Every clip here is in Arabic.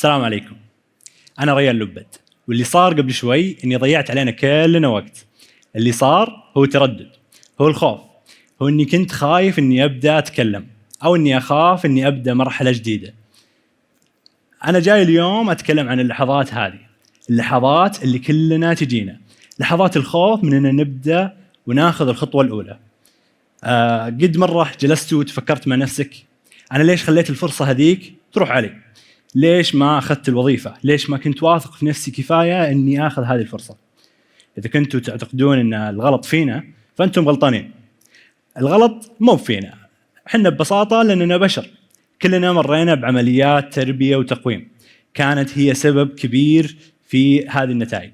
السلام عليكم. أنا ريان لبد، واللي صار قبل شوي إني ضيعت علينا كلنا وقت. اللي صار هو تردد، هو الخوف، هو إني كنت خايف إني أبدأ أتكلم، أو إني أخاف إني أبدأ مرحلة جديدة. أنا جاي اليوم أتكلم عن اللحظات هذه، اللحظات اللي كلنا تجينا، لحظات الخوف من إن نبدأ وناخذ الخطوة الأولى. قد مرة جلست وتفكرت مع نفسك، أنا ليش خليت الفرصة هذيك تروح علي؟ ليش ما أخذت الوظيفة؟ ليش ما كنت واثق في نفسي كفاية إني آخذ هذه الفرصة؟ إذا كنتوا تعتقدون إن الغلط فينا فأنتم غلطانين. الغلط مو فينا، حنا ببساطة لأننا بشر، كلنا مرينا بعمليات تربية وتقويم كانت هي سبب كبير في هذه النتائج.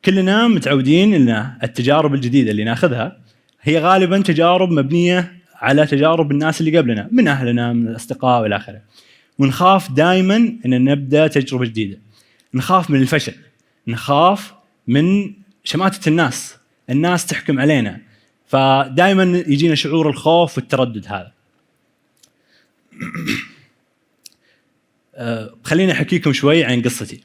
كلنا متعودين إن التجارب الجديدة اللي ناخذها هي غالبا تجارب مبنية على تجارب الناس اللي قبلنا، من أهلنا من الأصدقاء والى آخره، ونخاف دائما ان نبدا تجربه جديده. نخاف من الفشل، نخاف من شماتة الناس تحكم علينا، فدائما يجينا شعور الخوف والتردد هذا. خليني احكيكم شوي عن قصتي.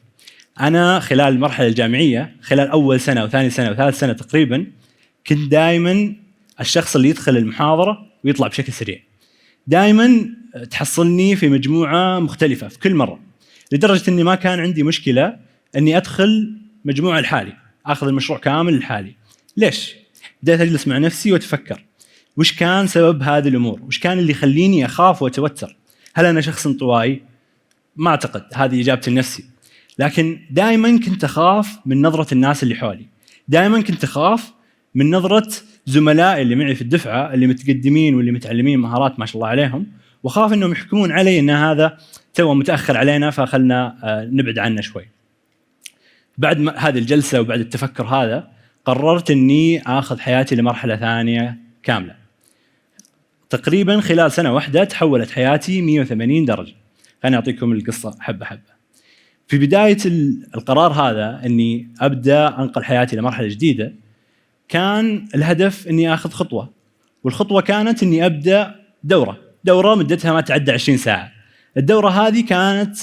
انا خلال المرحله الجامعيه، خلال اول سنه وثاني سنه وثالث سنه تقريبا، كنت دائما الشخص اللي يدخل المحاضره ويطلع بشكل سريع. دائما تحصلني في مجموعة مختلفة في كل مرة، لدرجة أني ما كان عندي مشكلة أني أدخل مجموعة لحالي، أخذ المشروع كامل لحالي. ليش؟ بدأت أجلس مع نفسي وأتفكر وش كان سبب هذه الأمور، وش كان اللي يخليني أخاف وأتوتر. هل أنا شخص انطوائي؟ ما أعتقد، هذه إجابتي لنفسي. لكن دائما كنت أخاف من نظرة الناس اللي حولي، دائما كنت أخاف من نظرة زملائي اللي معي في الدفعة اللي متقدمين واللي متعلمين مهارات ما شاء الله عليهم، وخاف انهم يحكمون علي ان هذا تو متاخر علينا فخلنا نبعد عنه شوي. بعد هذه الجلسه وبعد التفكر هذا قررت اني اخذ حياتي لمرحله ثانيه كامله. تقريبا خلال سنه واحده تحولت حياتي 180 درجه. خليني اعطيكم القصه حبه حبه. في بدايه القرار هذا اني ابدا انقل حياتي لمرحله جديده، كان الهدف اني اخذ خطوه، والخطوه كانت اني ابدا دوره مدتها ما تعدى 20 ساعه. الدوره هذه كانت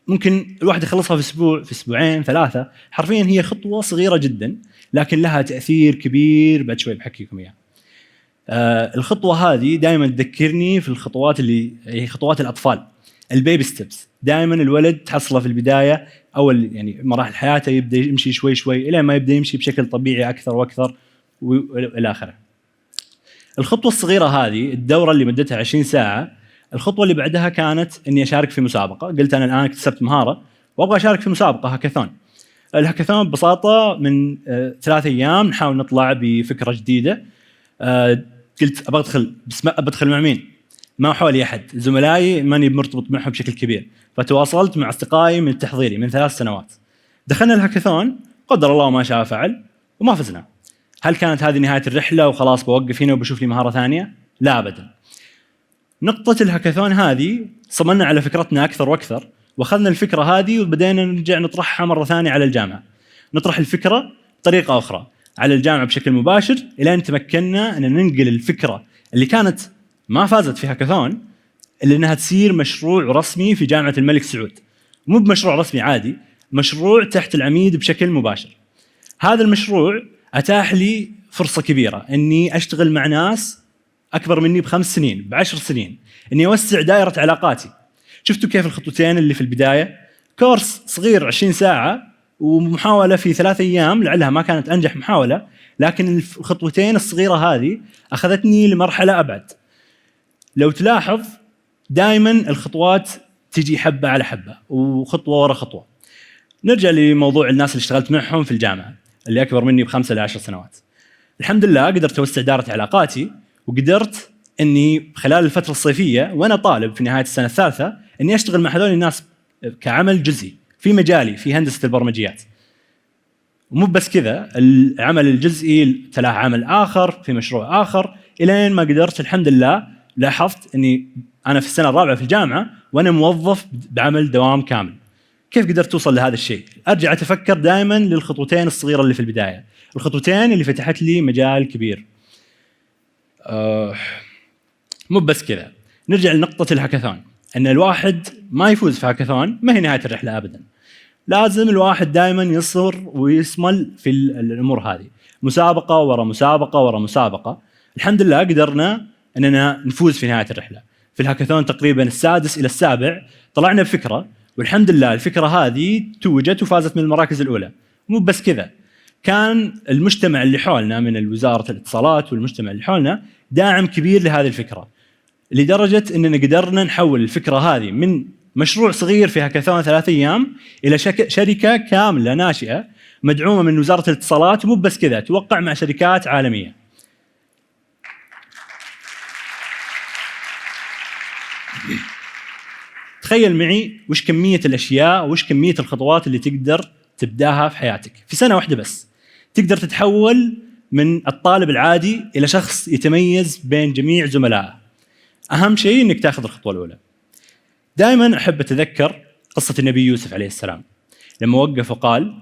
ممكن الواحد يخلصها في اسبوع، في اسبوعين، ثلاثه. حرفيا هي خطوه صغيره جدا لكن لها تاثير كبير، بعد شوي بحكيكم اياه. الخطوه هذه دائما تذكرني في الخطوات اللي هي خطوات الاطفال، البيبي ستيبس. دائما الولد تحصله في البدايه، اول يعني مراحل حياته يبدا يمشي شوي شوي الى ما يبدا يمشي بشكل طبيعي اكثر واكثر والى اخره. الخطوه الصغيره هذه، الدوره اللي مدتها 20 ساعه، الخطوه اللي بعدها كانت اني اشارك في مسابقه. قلت انا الان اكتسبت مهاره وابغى اشارك في مسابقه هاكاثون. الهاكاثون ببساطه من 3 ايام نحاول نطلع بفكره جديده. قلت ابغى ادخل مع مين؟ ما حولي احد، زملائي ماني مرتبط معهم بشكل كبير، فتواصلت مع اصدقائي من تحضيري من 3 سنوات. دخلنا الهاكاثون، قدر الله ما شاء فعل وما فزنا. هل كانت هذه نهايه الرحله وخلاص بوقف هنا وبشوف لي مهاره ثانيه؟ لا ابدا. نقطه الهاكاثون هذه صممنا على فكرتنا اكثر واكثر، واخذنا الفكره هذه وبدينا نرجع نطرحها مره ثانيه على الجامعه. نطرح الفكره بطريقه اخرى على الجامعه بشكل مباشر، الى ان تمكنا ان ننقل الفكره اللي كانت ما فازت في هاكاثون اللي انها تصير مشروع رسمي في جامعه الملك سعود. مو بمشروع رسمي عادي، مشروع تحت العميد بشكل مباشر. هذا المشروع اتاح لي فرصه كبيره اني اشتغل مع ناس اكبر مني ب5 سنين، ب10 سنين، اني اوسع دائره علاقاتي. شفتوا كيف الخطوتين اللي في البدايه؟ كورس صغير 20 ساعه ومحاوله في 3 ايام، لعلها ما كانت انجح محاوله، لكن الخطوتين الصغيره هذه اخذتني لمرحله ابعد. لو تلاحظ دائما الخطوات تجي حبه على حبه وخطوه ورا خطوه. نرجع لموضوع الناس اللي اشتغلت معهم في الجامعه اللي اكبر مني ب5 إلى 10 سنوات. الحمد لله قدرت اوسع دائره علاقاتي، وقدرت اني خلال الفتره الصيفيه وانا طالب في نهايه السنه الثالثه اني اشتغل مع هذول الناس كعمل جزئي في مجالي في هندسه البرمجيات. ومو بس كذا، العمل الجزئي تلاه عمل اخر في مشروع اخر، الى ما قدرت الحمد لله. لاحظت اني انا في السنه الرابعه في الجامعه وانا موظف بعمل دوام كامل. كيف قدرت توصل لهذا الشيء؟ ارجع اتفكر دائما للخطوتين الصغيره اللي في البدايه، الخطوتين اللي فتحت لي مجال كبير. مو بس كذا، نرجع لنقطه الهاكاثون. ان الواحد ما يفوز في هاكاثون ما هي نهايه الرحله ابدا. لازم الواحد دائما يصبر ويصمل في الامور هذه، مسابقه ورا مسابقه ورا مسابقه. الحمد لله قدرنا اننا نفوز في نهايه الرحله. في الهاكاثون تقريبا السادس الى السابع طلعنا بفكره، والحمد لله الفكره هذه توجت وفازت من المراكز الاولى. مو بس كذا، كان المجتمع اللي حولنا من وزاره الاتصالات والمجتمع اللي حولنا داعم كبير لهذه الفكره، لدرجه اننا قدرنا نحول الفكره هذه من مشروع صغير في هاكاثون 3 ايام الى شركه كامله ناشئه مدعومه من وزاره الاتصالات. ومو بس كذا، توقع مع شركات عالميه. تخيل معي وش كميه الاشياء وش كميه الخطوات اللي تقدر تبداها في حياتك في سنه واحده بس. تقدر تتحول من الطالب العادي الى شخص يتميز بين جميع زملائه. اهم شيء انك تاخذ الخطوه الاولى. دائما احب اتذكر قصه النبي يوسف عليه السلام لما وقف وقال: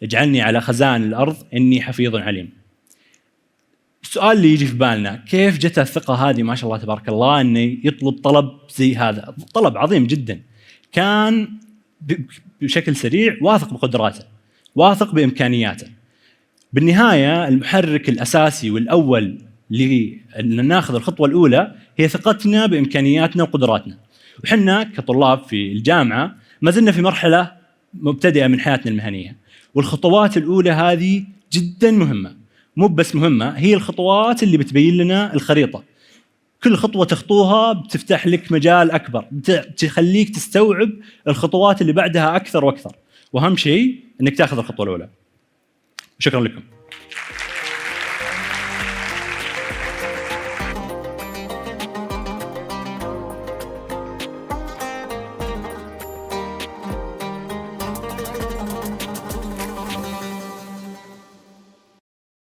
اجعلني على خزائن الارض اني حفيظ عليم. السؤال اللي يجي في بالنا، كيف جت الثقه هذه ما شاء الله تبارك الله انه يطلب طلب زي هذا؟ طلب عظيم جدا. كان بشكل سريع واثق بقدراته، واثق بامكانياته. بالنهايه المحرك الاساسي والاول لان ناخذ الخطوه الاولى هي ثقتنا بامكانياتنا وقدراتنا. وحنا كطلاب في الجامعه ما زلنا في مرحله مبتدئه من حياتنا المهنيه، والخطوات الاولى هذه جدا مهمه. مو بس مهمه، هي الخطوات اللي بتبين لنا الخريطه. كل خطوه تخطوها بتفتح لك مجال اكبر، تخليك تستوعب الخطوات اللي بعدها اكثر واكثر. واهم شيء انك تاخذ الخطوه الاولى. شكرا لكم.